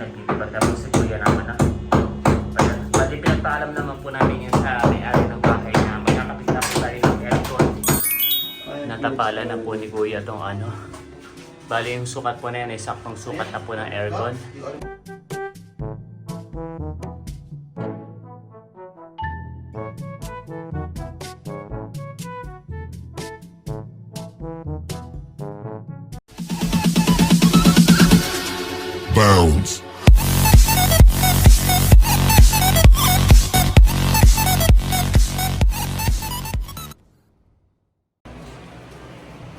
Nagtitipag tapos si kuya naman na. Bali pinagpaalam naman po namin yan sa may-ari ng bahay na magkakapit na po tayo ng aircon. Natapalan na po ni kuya tong ano. Bali yung sukat po na yan ay saktong sukat na po ng aircon. Bounce.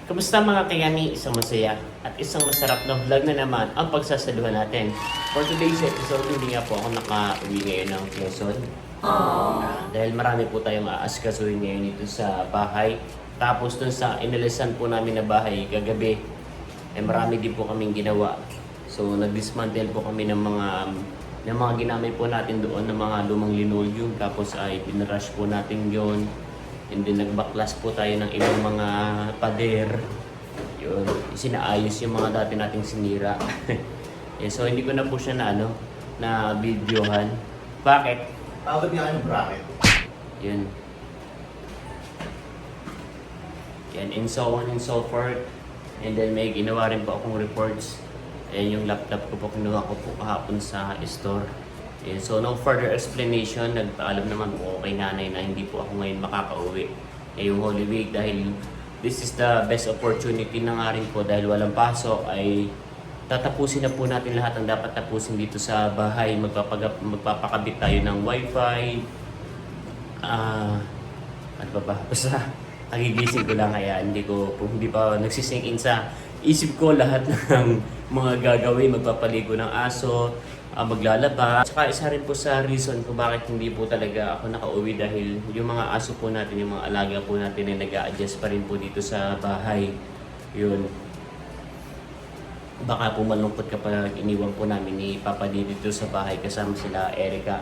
Kamusta mga kayami? Isang masaya at isang masarap na vlog na naman ang pagsasaluhan natin. For today's episode, hindi nga po ako naka-uwi ngayon ng Quezon. Dahil marami po tayong aaskasuhin ngayon dito sa bahay. Tapos dun sa inalisan po namin na bahay kagabi, marami din po kaming ginawa. So nag-dismantle po kami ng mga ginamit po natin doon ng mga lumang linoleum. Tapos ay pinrush po natin yon. And then nagbaklas po tayo ng ibang mga pader. Yun, sinaayos yung mga dati nating sinira. So hindi ko na po siya na videohan. Bakit? Tawag niya yung bracket. Yun. Yan, and so on and so forth. And then may ginawa rin po akong reports. Ayan yung laptop ko po, kinuha ko po kahapon sa store. And so no further explanation, nagpaalam naman po kay nanay na hindi po ako ngayon makakauwi ngayong Holy Week dahil this is the best opportunity na nga rin po dahil walang pasok ay tatapusin na po natin lahat ang dapat tapusin dito sa bahay. Magpapakabit tayo ng wifi. Ano ba? Basta nagigising ko lang kaya hindi pa nagsisink in sa isip ko lahat ng mga gagawin. Magpapaligo ng aso, maglalaba. Saka isa rin po sa reason kung bakit hindi po talaga ako nakauwi dahil yung mga aso po natin, yung mga alaga po natin ay nag-a-adjust pa rin po dito sa bahay. Yun. Baka po malungkot kapag iniwan po namin ni Papa dito sa bahay kasama sila Erica.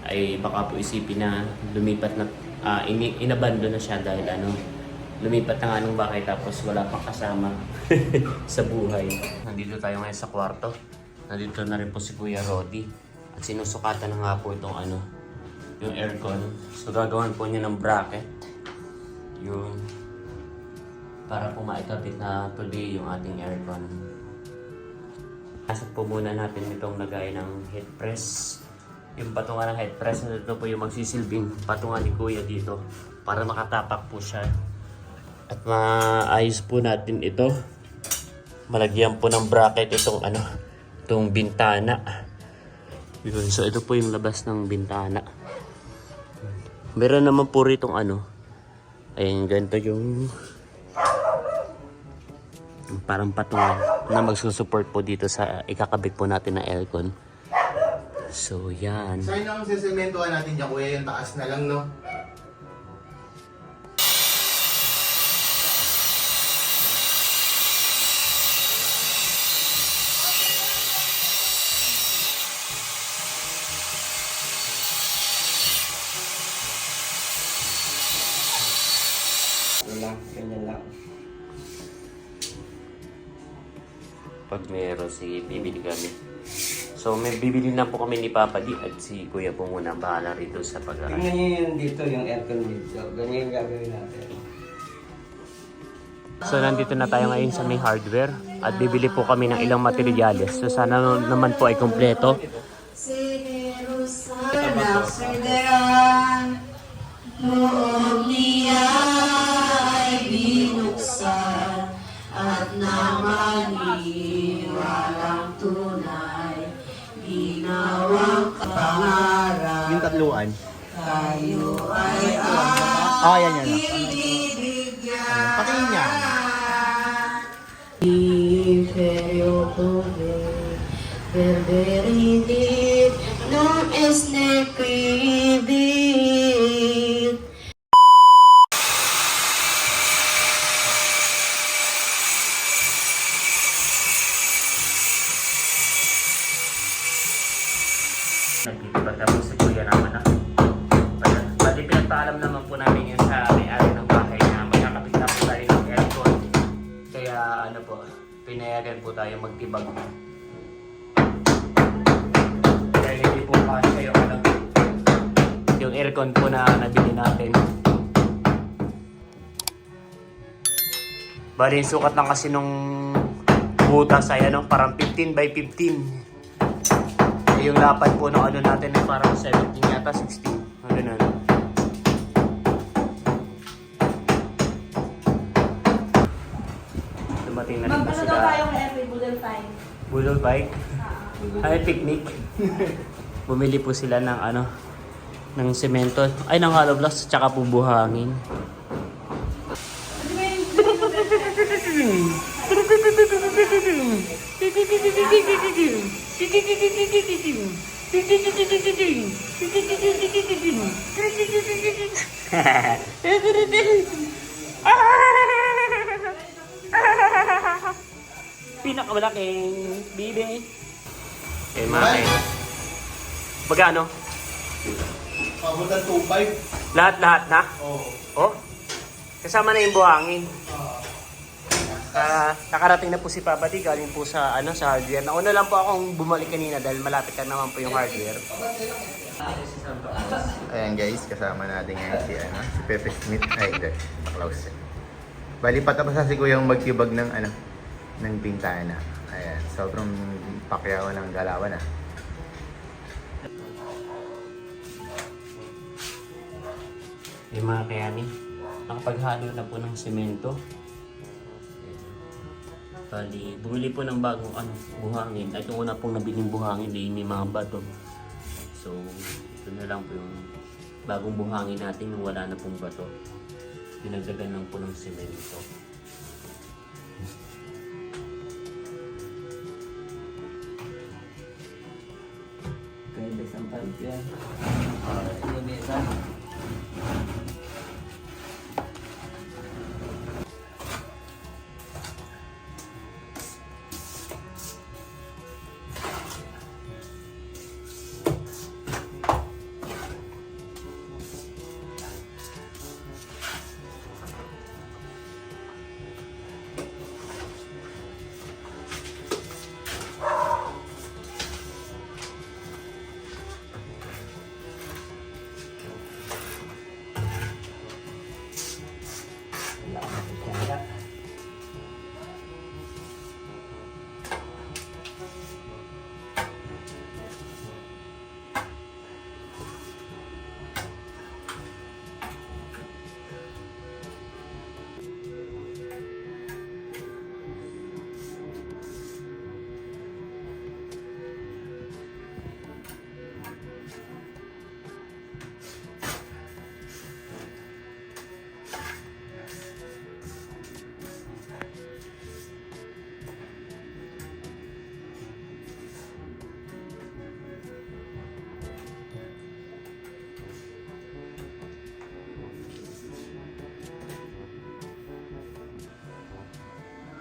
Ay baka po isipin na lumipat na, inabandon na siya dahil lumipat na nga ng bahay tapos wala pang kasama sa buhay. Nandito tayo ngayon sa kwarto. Nandito na rin po si Kuya Rodi. At sinusukatan na nga po itong yung aircon. So gagawan po niya ng bracket. Yun. Para po maikabit na tuloy yung ating aircon. Nasat po muna natin itong lagay ng heat press. Yung patungan ng heat press, ito po yung magsisilbing patungan ni Kuya dito. Para makatapak po siya. At maayos po natin ito. Malagyan po ng bracket itong bintana. Yun, so ito po yung labas ng bintana. Meron naman po rito ayun, ganito yung parang patungan na magsusupport po dito sa ikakabit po natin na aircon. So yan. Saan ang sesementohan natin dyan, kuya? Yung taas na lang, no? Ganyan lang. Pag meron, sige, bibili kami. So may bibili na po kami ni Papa Di at si Kuya po muna bahala rito sa pag-aaral. Tingnan nyo yung dito, yung aircon dito. Ganyan yung gagawin natin. So nandito na tayo ngayon sa may hardware at bibili po kami ng ilang materyales. So sana naman po ay kompleto. Noong niya ay binuksan at namaniwalang tunay, ginawang pangarap. Yung tatluan. Tayo ay Yan. ibibigyan. Patingin niya. Imperio Kobe, Berberidit, non es nequidit. Nagtitipag tapos si Kuya naman na. Bali pinagpaalam naman po namin yan sa may-ari ng bahay na magkakapit na po tayo ng aircon. Kaya pinayagan po tayo magtibag. aircon po na nabili natin. Bali, yung sukat lang kasi nung butas ay ano, parang 15 by 15. Yung lapad po ng ano natin ay parang 17 yata, 16. Ganun. Dumating na rin po Magkano sila. daw tayo kay Every Budol Fine? Bulol bike. Ay, picnic. Bumili po sila ng ano, ng semento. Ay, ng hollow blocks, tsaka po buhangin. Pinakamalaking bibi. Eh, mate. Magkano? Pabutan 2.5. Lahat-lahat na? Oo. Oh? Kasama na yung buhangin. Nakarating na po si Papa T galing po sa ano sa hardware. Nauna lang po akong bumalik kanina dahil malapit lang naman po yung hardware. Ayan guys, kasama natin ngayon si Pepe Smith. Ay, hindi. Close. Bali patapos na si Kuya yung magtibag ng ng pintana. Ayan, sobrang pakyawan ng galawan Yung mga kayani, nakapaghalo na po ng semento. Bali, bumili po ng bagong buhangin. At yung una pong nabiling buhangin, may mga bato. So, ito na lang po yung bagong buhangin natin yung wala na pong bato. Dinagdagan lang po ng semento. Kaya isang palp yan. Yung isa.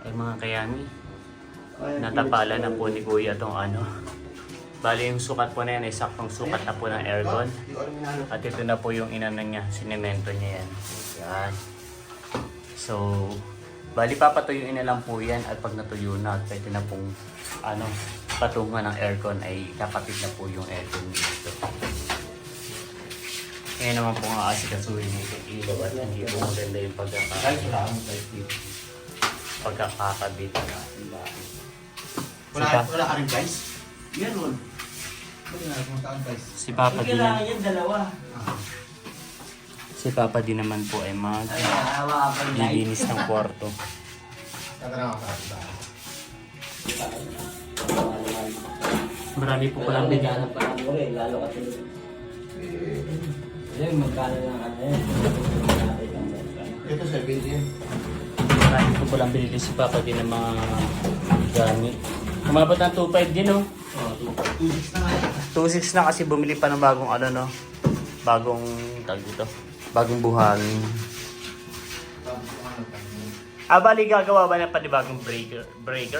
Ay mga kayami, natapala na po ni Kuya itong Bali yung sukat po na yan ay saktong sukat na po ng aircon. At ito na po yung inano niya, sinemento niya yan. Yan. So, bali papatuyuin na lang po yan at pag natuyo na at pwede na pong patungan ng aircon ay kakapit na po yung aircon dito. Ngayon naman po nga asikasuhin yung ilaw at hindi po maganda yung pagkakakabit. Wala ka rin guys? Yan mo. Si Papa din. Kailangan yan, dalawa. Si Papa din naman po ay Hawa ka pa light. maglilinis ng kwarto. Tatanong ako sa Marami po palang bigyan. Magkano pa lang mo rin, lalo ka tulad. Yan, magkano lang ka na yan. Ito 70. Marami po palang binili si Papa din ng mga gamit. Umabot ng 2.5 din, no? 2.6 na nga. 2.6 na kasi bumili pa ng bagong bagong tag dito. Bagong buhangin. Tapos yung Bali gagawa ba na panibagong breaker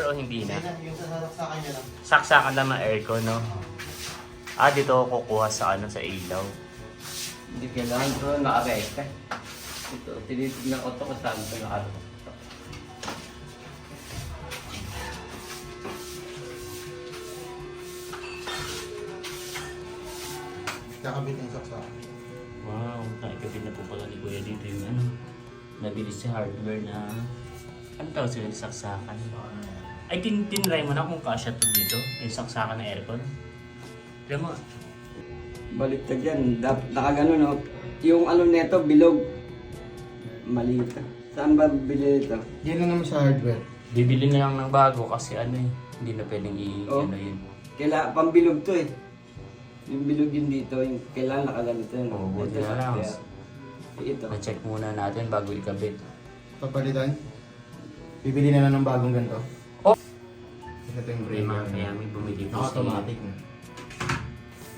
o hindi na? Yung sasaksakan niya lang. Saksakan lang ng aircon, no? Dito ako kukuha sa sa ilaw. Hindi kailangan ito naka-resta. Ito, tinitignan ko ito kung saan ito naka-resta. Kakabit yung saksakan. Wow, nakikapit na po pala ni Kuya dito yung ano. Nabili si hardware na... Ano tawag sila? Saksakan. Ay, tinry mo na kung kasya to dito? Yung saksakan ng aircon? Tira mo. Baliktad yan. Nakagano no. Yung ano neto, bilog. Maliit. Saan ba bili ito? Yan na naman sa hardware. Bibili na lang ng bago kasi ano eh. Hindi na pwedeng Oh. ano yun. Pambilog to eh. Yung bilog yun dito, yung kailangan nakaganito yun. Oo, buti Ito, na lang. kaya- Ito. Na-check muna natin bago ikabit. Papalitan? Bibili na lang ng bagong ganito? Oh! Ito yung Kaya breaker. mga kaya may bumili po Automatic na.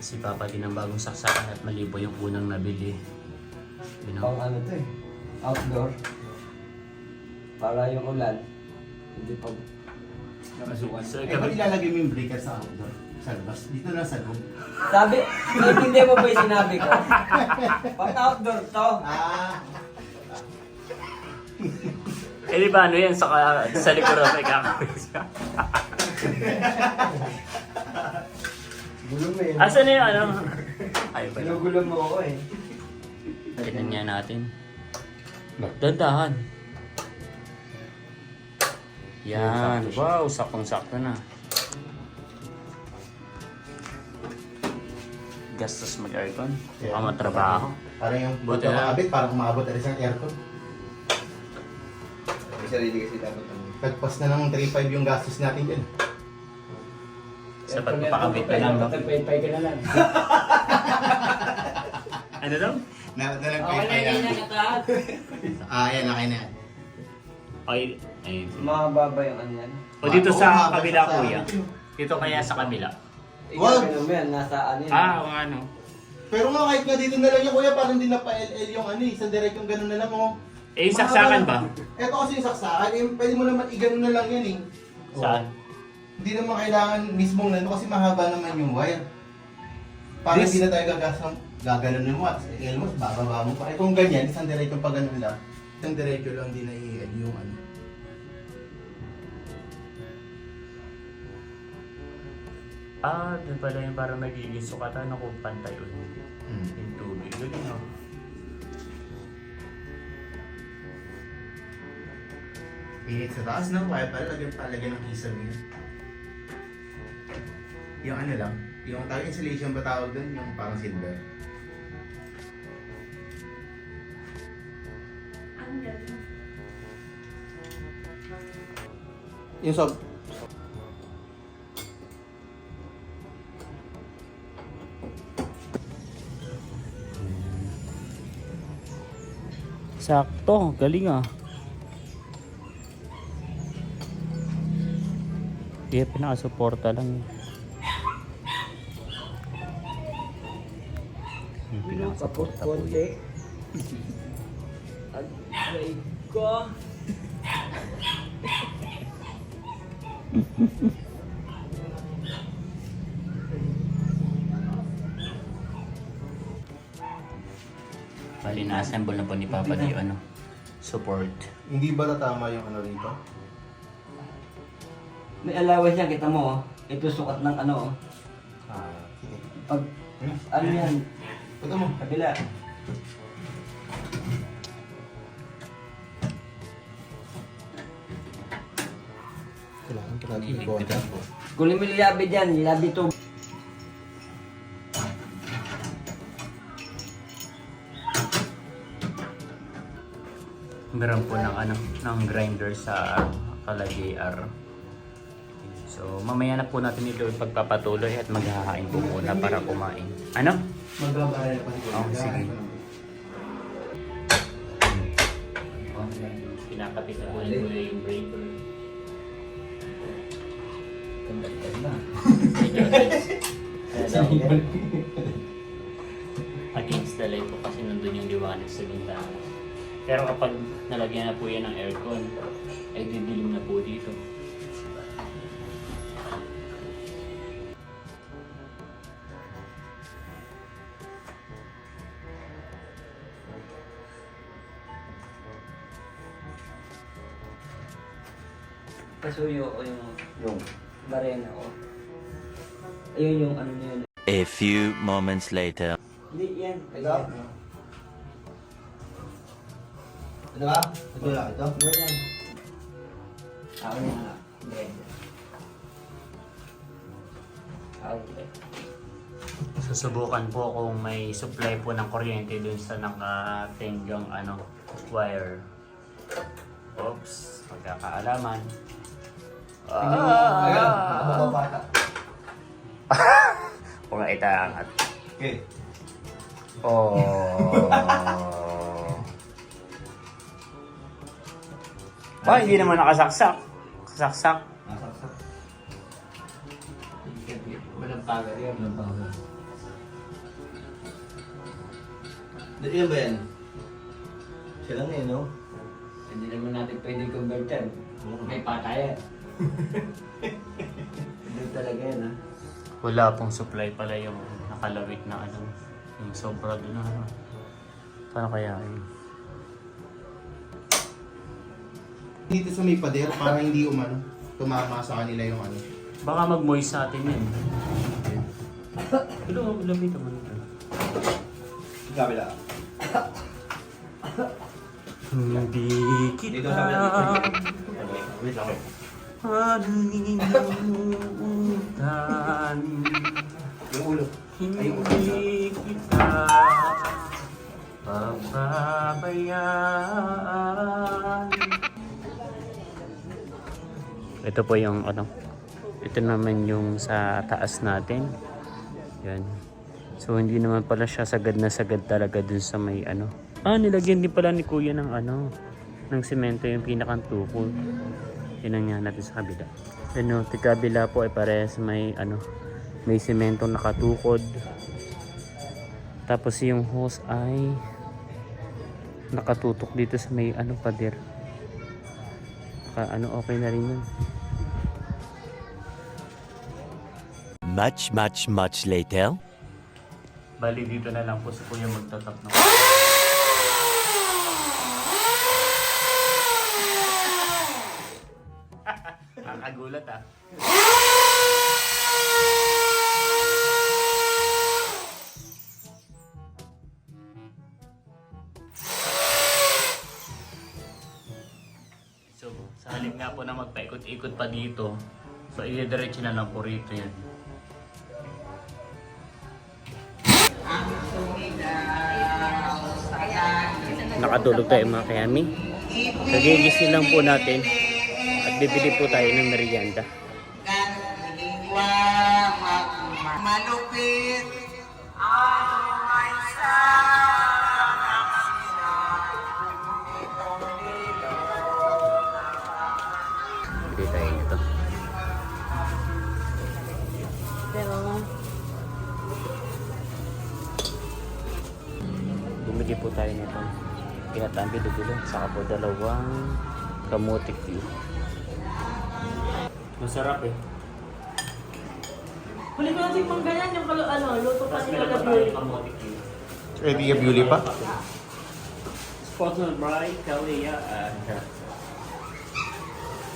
si Papa din ng bagong saksakan at mali po yung unang nabili. You know? Pang ano to eh. Outdoor. Para yung ulan. Hindi pa nakasukan. So, Eh, ba't ilalagay mo yung breaker sa outdoor? Sa labas? Dito na sa loob. Sabi, hindi mo ba yung sinabi ko? Pang outdoor to. Ah! Eh di ba ano yan sa likuran may kakawis ka? Gulo mo yun. Asan na yung ano? Ay ba? Ginugulo mo ako eh. Tignan niya natin. Dandahan. Yan. Wow, sakong-sakto na. Gastos mag-aircon. Baka matrabaho. Parang yung Buti buti na. makabit, parang umabot na rin sa aircon. May sarili kasi dapat ano. Tagpas na ng 3.5 yung gastos natin dyan. Sa pagpapakabit na lang. No? Pagpapay ka na lang. Ano daw? Nagpay Okay na yun na nataat. Ayan, okay na yan. Ay, ay. Mababa yung ano yan. O dito Oo, sa mababa kabila sa- kuya. Dito kaya sa kabila. Wag! Ikaw mo yan, nasa ano yan. Oo nga no. Pero nga kahit nga dito na lang yung kuya, parang di na pa LL yung ano eh. Isang direct yung gano'n na lang oh. Eh, yung saksakan ba? Ito kasi yung saksakan, eh, pwede mo naman i-gano'n na lang yan eh. Oh. Saan? Hindi naman kailangan mismong nando kasi mahaba naman yung wire. Para This- hindi na tayo gaganon mo at elmos, bababa mo pa. Eh kung ganyan, isang direct yung pag ganun lang. Isang diretso lang din na i-add yung ano. Ah, doon pala yung parang nagiging sukatan na kung pantay ulit. Yung tubig. Galing no? Init sa taas na, kaya pala lagyan ng kisame yun. Yung ano lang, yung tawag insulation ba tawag doon? Yung parang silver. Yung sob. Sakto, galing ah. Kaya pinaka-suporta lang yun. Yung pinaka-suporta po yun. Agay ko. Bali, na-assemble na po ni Papa di ano, support. Hindi ba tatama yung ano rito? May allowance yan, kita mo oh. Ito sukat ng ano oh. Sige. Pag, ano yan, Ito mo. kabila. Kailangan pa natin Niligpitan po. Kunin mo yung labi dyan, labi to. Meron po ng ano, ng grinder sa Kala JR. So, mamaya na po natin ito pagpapatuloy at maghahain po muna para kumain. Ano? Magbabaril pa si Oh, sige. Pinakapit na po yung breaker. Ganda-ganda. Against the light po kasi nandun yung liwanag sa bintana. Pero kapag nalagyan na po yan ng aircon, ay didilim na po dito. Pasuyo ko yung barena ko. Ayun yung ano niya. A few moments later. Hindi yan. Ito? Ito ba? Ito lang, ito. Ano yan? Ako na. Hindi. Okay. Susubukan po kung may supply po ng kuryente dun sa nakatenggang wire. Oops, magkakaalaman. Ayan, nakababata. Kung nga itaangat. Okay. Oh. Ba, hindi naman nakasaksak. Kasaksak. Nasaksak. Walang pagal yan. Ilan pa ako? Ilan ba yan? Siya lang eh, no? Hindi naman natin pwede convert yan. May patayan. Hindi talaga yan, ha? Wala pong supply pala yung nakalawit na yung sobra doon. Paano kaya yun? Dito sa may pader para hindi tumama sa kanila yung Baka mag-moist sa atin yun. Pero lapitan mo nito. Kabila. Hindi Dito kita sa kabila. Wait lang. halilimutan. Yung ulo. Hindi kita pababayaan. Ito po yung ito naman yung sa taas natin. Yan. So hindi naman pala siya sagad na sagad talaga dun sa may nilagyan din pala ni Kuya ng ng semento yung pinakang tukol. Tinan nga natin sa kabila. Kabila po ay parehas may may semento nakatukod. Tapos yung hose ay nakatutok dito sa may pader. Okay na rin yun. Much later. Bali dito na lang po si Kuya magtatap ng Nakakagulat ah. So, sa halip nga po na magpaikot-ikot pa dito, so i-diretso na lang po rito yan. Nakatulog tayo mga kayami. Kagigising lang po natin at bibili po tayo ng merienda. Malupit Bili tayo nito. Bumili po tayo nito. Pinatambi dugulo. Saka po dalawang kamutik view. Masarap eh. Huli ko natin pang ganyan, yung luto pa Tapos ni meron pa Kalabuy. tayo kamutik view. Ready a beauty pa? Sponsored by Kalia and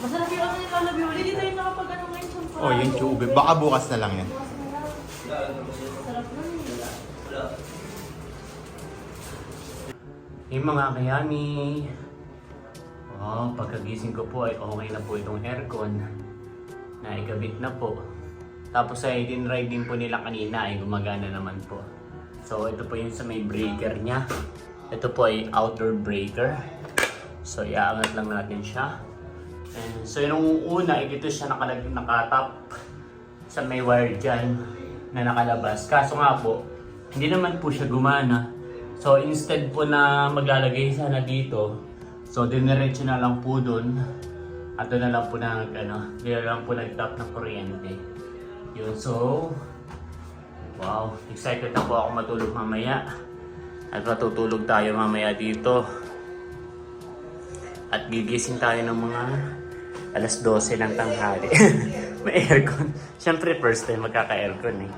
Masarap yung ni Kalabuy. Hindi tayo nakapag ngayon sa parang. Oh, yung tube. Baka bukas na lang yan. Sarap na yun. Yung mga kayami. Pagkagising ko po ay okay na po itong aircon. Naikabit na po. Tapos ay din-ride din po nila kanina ay gumagana naman po. So ito po yung sa may breaker niya. Ito po ay outdoor breaker. So iaangat lang natin siya. And, so yung una ay dito siya nakatap sa may wire dyan na nakalabas. Kaso nga po, hindi naman po siya gumana. So instead po na maglalagay sana dito, so diniretso na lang po dun. At doon na lang po nag-tap ng kuryente. Yun, so wow, excited na po ako matulog mamaya. At matutulog tayo mamaya dito. At gigising tayo ng mga alas 12 ng tanghali. May aircon. Siyempre first time magkaka-aircon eh.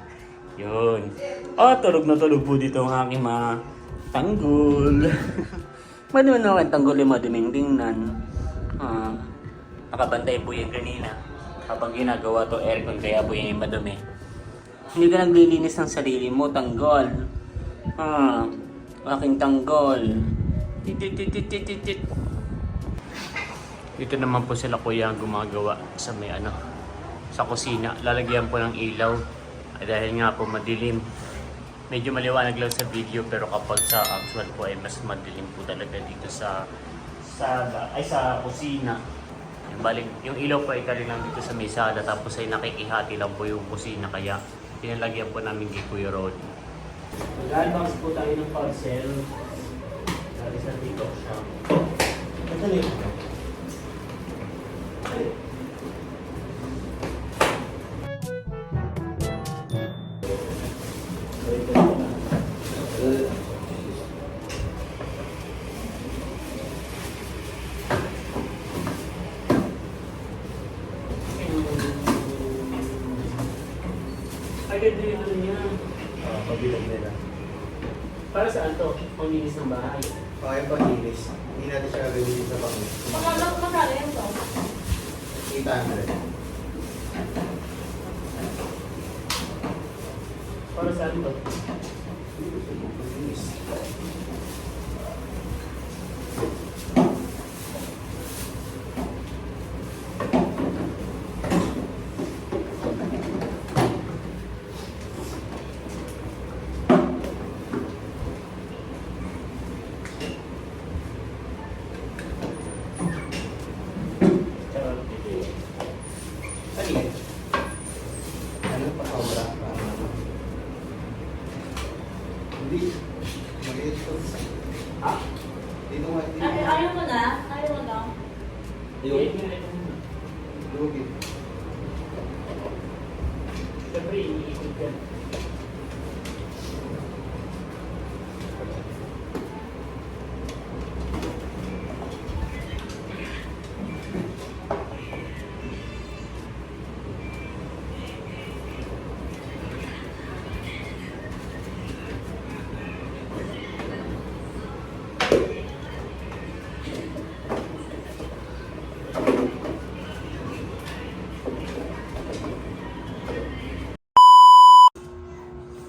Yun. Tulog na tulog po dito ang aking mga tanggol. Madumi na ako tanggol yung maduming tingnan. Nakabantay po yan kanina. Habang ginagawa to aircon kaya po yan yung madumi. Hindi ka naglilinis ng sarili mo, tanggol. Aking tanggol. Tit. Dito naman po sila kuya gumagawa sa may ano, sa kusina. Lalagyan po ng ilaw. Ay, dahil nga po madilim. Medyo maliwanag lang sa video pero kapag sa actual po ay mas madilim po talaga dito sa kusina. Yung ilaw po ay kali lang dito sa mesada tapos ay nakikihati lang po yung kusina kaya pinalagyan po namin kay Kuya Rod. Mag-unbox po tayo ng parcel. Dali sa TikTok shop. Madali. Agad dito niya. Pabilang nila. Para saan to? Panginis ng bahay. Okay, pag-inis. Hindi natin siya gagawin sa pang Magkano yan to? 800. Para saan to? Pag-inis. Ano pa sobra? Hindi. Maliit to. Ha? Dito nga. Ayaw mo na? Ayaw mo na? Lugi. Siyempre, iniikot yan.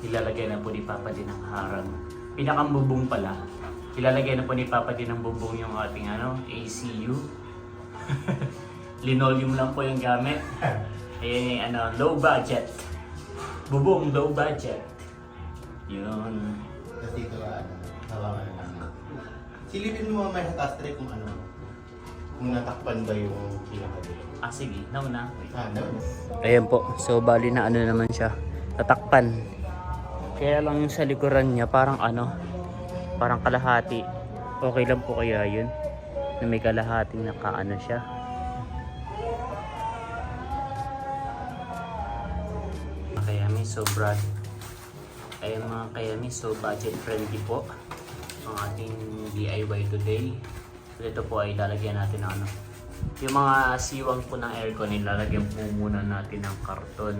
Ilalagay na po ni Papa din ang harang. Pinakambubong pala. Ilalagay na po ni Papa din ang bubong yung ating ACU. Linoleum lang po yung gamit. Ayan yung low budget. Bubong low budget. Yun. Tapos dito hawakan na lang. Silipin mo mamaya sa taas tray kung ano. Kung natakpan ba yung pinakabili. Sige. Nauna. No. Ayan po. So, bali na ano naman siya. Tatakpan. Kaya lang yung sa likuran niya parang parang kalahati. Okay lang po kaya yun na may kalahating nakaano siya. Mga kayami, so mga kayami, so budget friendly po ang ating DIY today. So ito po ay lalagyan natin ng yung mga siwang po ng aircon, ilalagyan po muna natin ng karton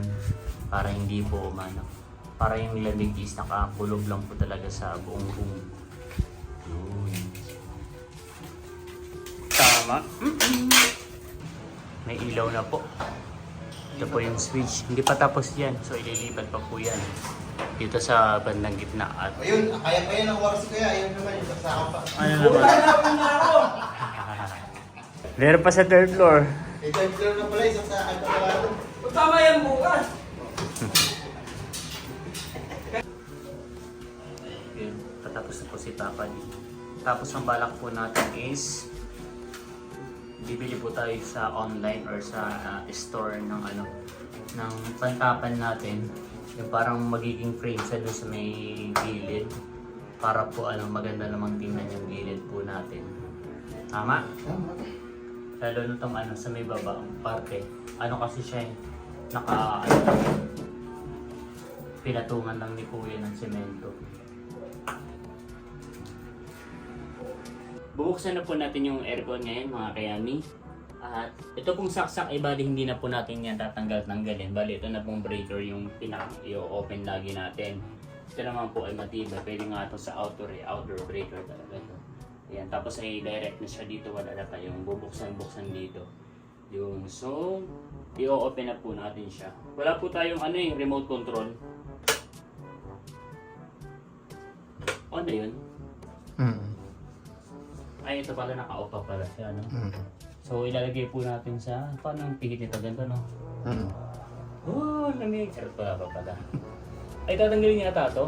para hindi po para yung lamig is nakakulog lang po talaga sa buong room. Yun. Tama. May ilaw na po. Ito po yung switch. Hindi pa tapos yan. So ililipat pa po yan. Dito sa bandang gitna. At Ayun, kaya pa yan ang oras ko yan. Ayun naman, yung saksaka pa. ano naman? Meron pa sa third floor. May time floor na pala, yung saksakan pa pala. Tama yan bukas. Yun, patapos na po si Papa dito. Tapos ang balak po natin is bibili po tayo sa online or sa store ng ng pantapan natin. Yung parang magiging frame sa doon sa may gilid para po maganda namang tingnan yung gilid po natin. Tama? Tama. Lalo na itong sa may baba ang parte. Kasi siya pinatungan lang ni Kuya ng semento. Bubuksan na po natin yung aircon ngayon mga kayami. At ito pong saksak ay bali hindi na po natin yan tatanggalin. Bali ito na pong breaker yung i-open lagi natin. Ito naman po ay matibay. Pwede nga ito sa outdoor breaker talaga ito. Ayan, tapos ay direct na siya dito. Wala na tayong bubuksan dito. Yung so, i-open na po natin siya. Wala po tayong remote control. On na yun. Ay, ito pala naka-off pa pala siya, no? Mm. So, ilalagay po natin sa... Paano ang pihit nito? Ganito, no? Mm. Oh, lamig. Sarap pala pa pala. Ay, tatanggalin niya ata ito.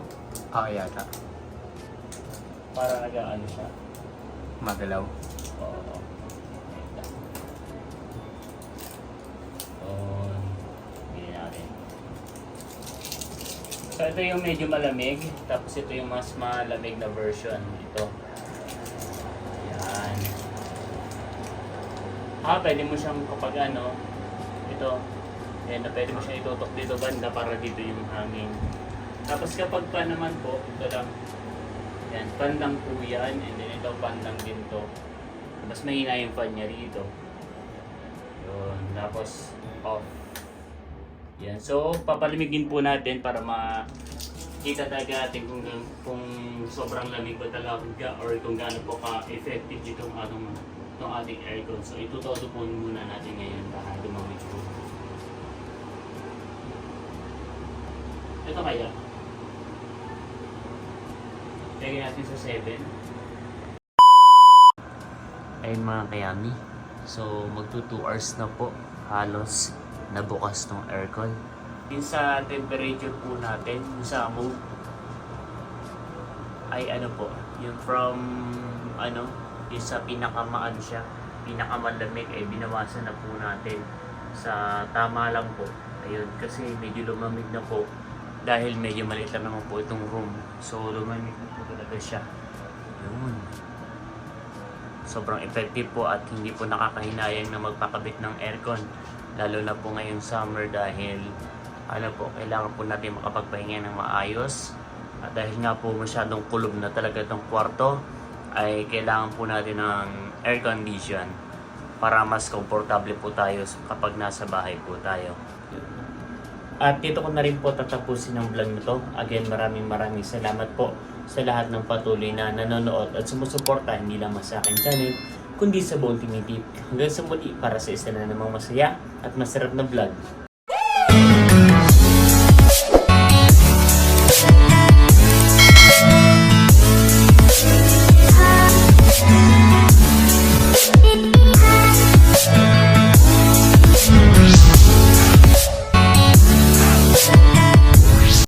Oo, yata. Para nag-ano siya. Magalaw. Oo. Ito. Oh, hindi natin. So, ito yung medyo malamig. Tapos ito yung mas malamig na version. Ito. Yan. Pwede mo siyang kapag ano, ito. Yan, pwede mo siyang itutok dito banda para dito yung hangin. Tapos kapag pa naman po, ito lang. Yan, fan lang po yan. And then ito, fan lang din to. Tapos mahina yung fan niya rito. Yun, tapos off. Yan, so papalimigin po natin para makita talaga natin kung sobrang lamig ba talaga or kung gaano po ka-effective itong ating aircon. So itutodo po muna natin ngayon para dumamig po. Ito kaya. Lagyan natin sa 7. Ayun mga kayami. So magto 2 hours na po halos nabukas ng aircon. Yung sa temperature po natin, yung sa mode ay ano po, yung from ano, yung sa pinakamaan siya, pinakamalamig ay binawasan na po natin sa tama lang po. Ayun, kasi medyo lumamig na po dahil medyo maliit lang naman po itong room. So lumamig na po talaga siya. Yun. Sobrang effective po at hindi po nakakahinayang na magpakabit ng aircon. Lalo na po ngayong summer dahil ano po, kailangan po natin makapagpahinga ng maayos. At dahil nga po masyadong kulob na talaga itong kwarto, ay kailangan po natin ng air condition para mas komportable po tayo kapag nasa bahay po tayo. At dito ko na rin po tatapusin ang vlog na to. Again, maraming salamat po sa lahat ng patuloy na nanonood at sumusuporta hindi lang sa akin channel, kundi sa buong Team Tip. Hanggang sa muli para sa isa na namang masaya at masarap na vlog.